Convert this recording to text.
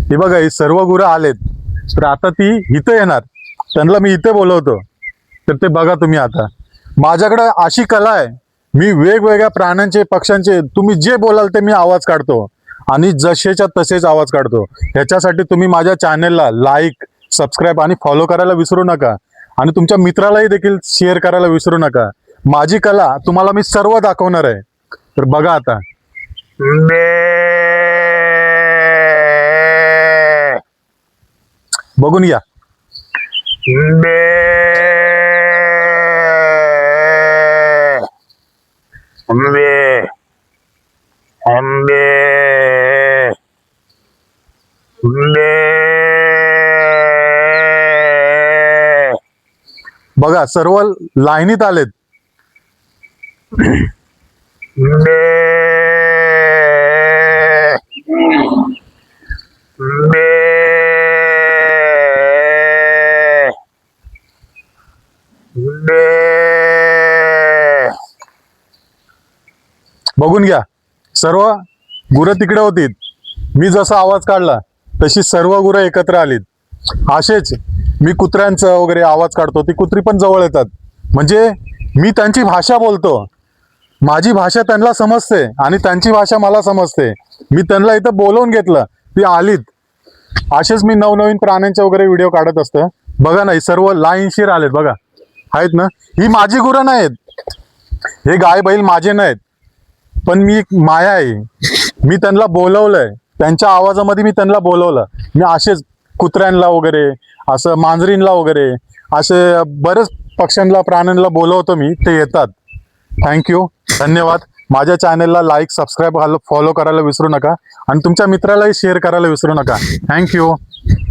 हे बघा, ही सर्व गुरं आलेत, तर आता ती इथं येणार. त्यांना मी इथे बोलवतो, तर ते बघा तुम्ही. आता माझ्याकडे अशी कला आहे, मी वेगवेगळ्या प्राण्यांचे, पक्ष्यांचे, तुम्ही जे बोलाल ते मी आवाज काढतो आणि जसेच्या तसेच आवाज काढतो. ह्याच्यासाठी तुम्ही माझ्या चॅनेलला लाईक, सबस्क्राईब आणि फॉलो करायला विसरू नका आणि तुमच्या मित्रालाही देखील शेअर करायला विसरू नका. माझी कला तुम्हाला मी सर्व दाखवणार आहे, तर बघा आता. बघून घ्या. बघा, सर्व लाईनीत आलेत. बघून घ्या, सर्व गुरं तिकडे होती. मी जसा आवाज काढला तशी सर्व गुरं एकत्र आलीत. असेच मी कुत्र्यांचा वगैरे आवाज काढतो, ती कुत्री पण जवळ येतात. म्हणजे मी त्यांची भाषा बोलतो, माझी भाषा त्यांना समजते आणि त्यांची भाषा मला समजते. मी त्यांना इथं बोलवून घेतलं, ती आलीत. असेच मी नवनवीन प्राण्यांचे वगैरे व्हिडिओ काढत असतो. बघा ना, ही सर्व लाईनशीर आलेत. बघा, आहेत ना. ही माझी गुरं नाहीत, हे गाय बैल माझे नाहीत, पण मी एक माया आहे. मी त्यांना बोलवलंय, त्यांच्या आवाजामध्ये मी त्यांना बोलवलं. मी असेच कुत्र्यांना वगैरे, असं मांजरींला वगैरे, असे बरेच पक्ष्यांना, प्राण्यांना बोलवतो मी, ते येतात. थँक्यू, धन्यवाद. माझ्या चॅनलला लाईक, सबस्क्राईब, फॉलो करायला विसरू नका आणि तुमच्या मित्रालाही शेअर करायला विसरू नका. थँक्यू.